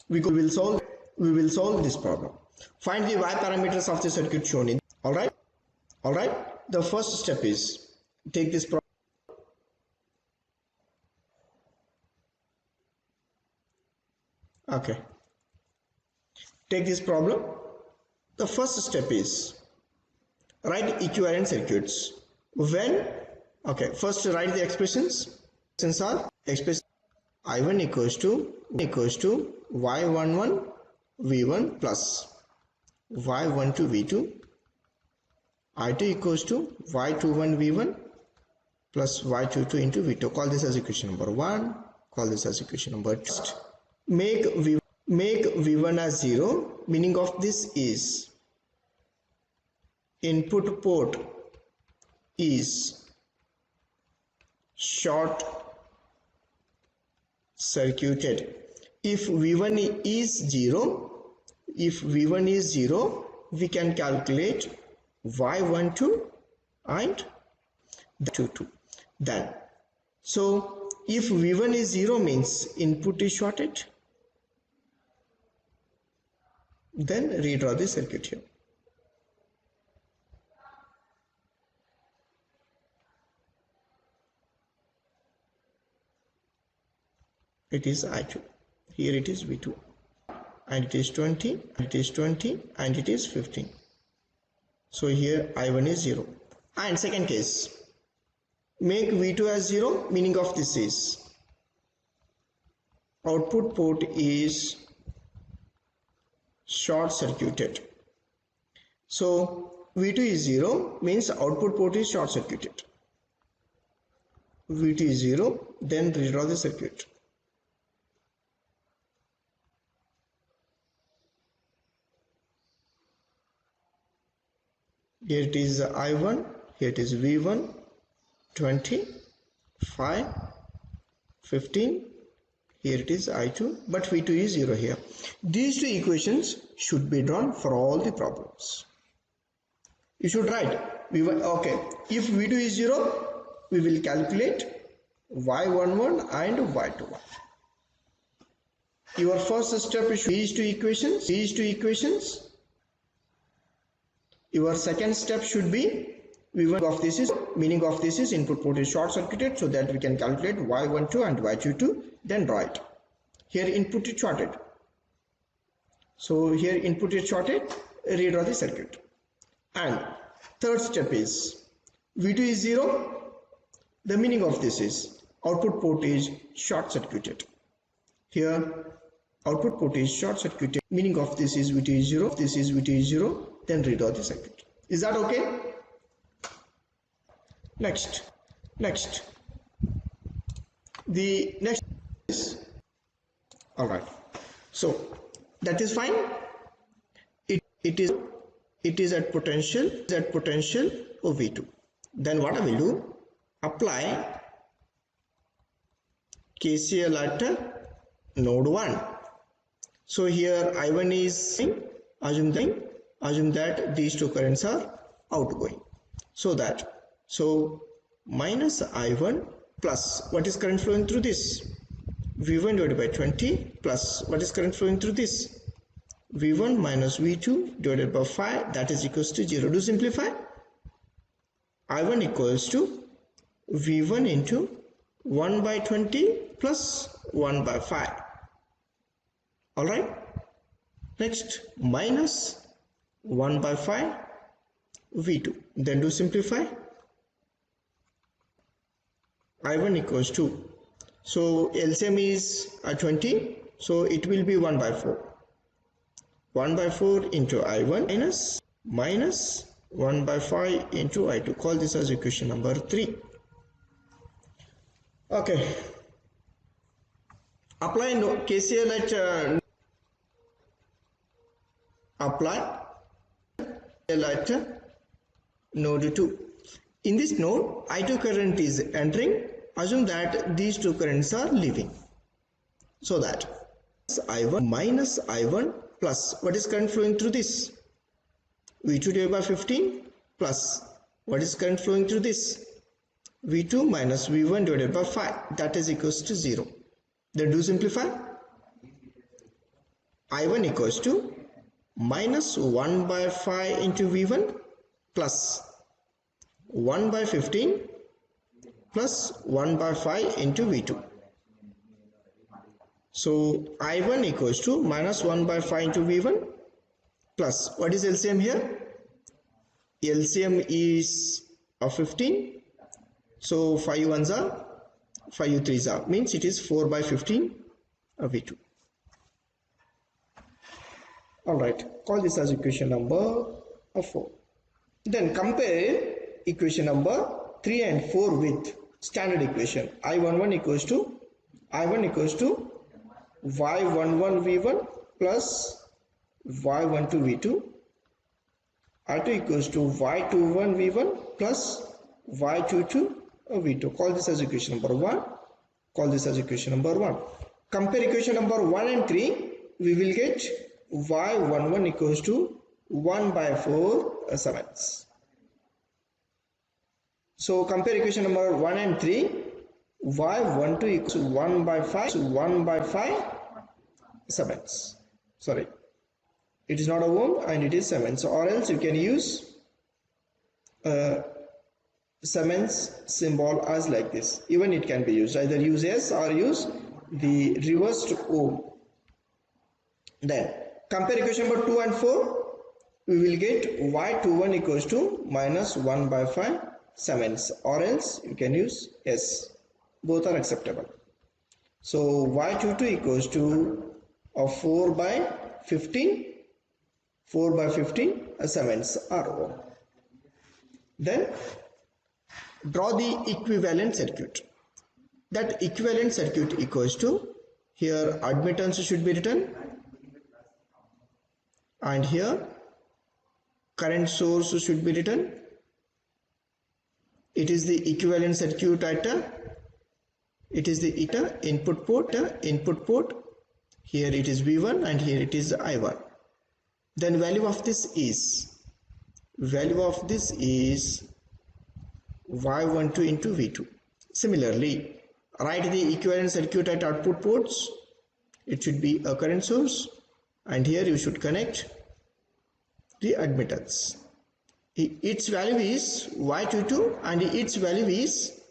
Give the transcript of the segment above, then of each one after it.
we will solve this problem. Find the y parameters of the circuit shown in. All right. The first step is take this problem. Okay. Take this problem. The first step is write equivalent circuits. When first write the expressions. Since our expression I1 equals to y11 v1 plus y12 v2, I2 equals to y21 v1 plus y22 into v2. Call this as equation number 1. Call this as equation number 2. Make v1 as 0. Meaning of this is input port is short circuited. If v1 is 0, we can calculate y12 and y22. Then, so if v1 is 0 means input is shorted, then redraw the circuit here. It is I2, here it is V2, and it is 20, and it is 15. So here I1 is 0. And second case, make V2 as 0, meaning of this is output port is short circuited. So V2 is 0 means output port is short circuited. V2 is 0, then redraw the circuit. Here it is I1, here it is V1, 20, 5, 15, here it is I2, but V2 is 0 here. These two equations should be drawn for all the problems. You should write V1, okay, if V2 is 0, we will calculate Y11 and Y21. Your first step is these two equations. Your second step should be V1 of this is, meaning of this is input port is short circuited, so that we can calculate Y12 and Y22, then draw it. Here input is shorted. So here input is shorted, redraw the circuit. And third step is V2 is 0, the meaning of this is output port is short circuited. Here output port is short circuited, meaning of this is V2 is 0, this is V2 is 0, then redraw the circuit. Is that okay? Next, the next is, all right. So that is fine. It is at potential of V2. Then what I will do? Apply KCL at node 1. So here I1 is assume that these two currents are outgoing. So minus I1 plus what is current flowing through this? V1 divided by 20 plus what is current flowing through this? V1 minus V2 divided by 5, that is equals to 0. Do simplify. I1 equals to V1 into 1 by 20 plus 1 by 5. Alright. Next, minus 1 by 5 V2. Then do simplify. I1 equals to, so LCM is 20, so it will be 1 by 4. 1 by 4 into I1 minus 1 by 5 into I2. Call this as equation number 3. Okay. Apply KCL at node 2. In this node, I2 current is entering. Assume that these two currents are leaving. So that I1 minus I1 plus what is current flowing through this? V2 divided by 15 plus what is current flowing through this? V2 minus V1 divided by 5, that is equals to 0. Then do simplify. I1 equals to minus 1 by 5 into V1 plus 1 by 15 plus 1 by 5 into V2. So I1 equals to minus 1 by 5 into V1 plus, what is LCM here? LCM is 15. So 5 ones are 5 threes are, means it is 4 by 15 V2. Alright, call this as equation number 4. Then compare equation number 3 and 4 with standard equation. I11 equals to y11 v1 plus y12 v2. I2 equals to y21 v1 plus y22 v2. Call this as equation number 1. Compare equation number 1 and 3. We will get y11 equals to 1 by 4 sevenths. So compare equation number 1 and 3. y12 equals to 1 by 5 sevenths. Sorry, it is not a ohm and it is sevenths, or else you can use sevenths symbol as like this. Even it can be used, either use S or use the reversed ohm. Then compare equation number 2 and 4. We will get y21 equals to minus 1 by 5 sevenths, or else you can use S. Both are acceptable. So y22 equals to 4 by 15 sevenths are ohm. Then draw the equivalent circuit. That equivalent circuit equals to, here admittance should be written, and here current source should be written. It is the equivalent circuit at input port. Here it is V1 and here it is I1. Then value of this is y12 into V2. Similarly, write the equivalent circuit at output ports. It should be a current source, and here you should connect the admittance. Its value is y22 and its value is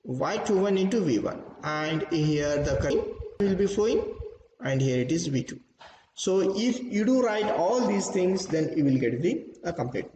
y21 into V1, and here the current will be flowing and here it is V2. So if you do write all these things, then you will get the complete.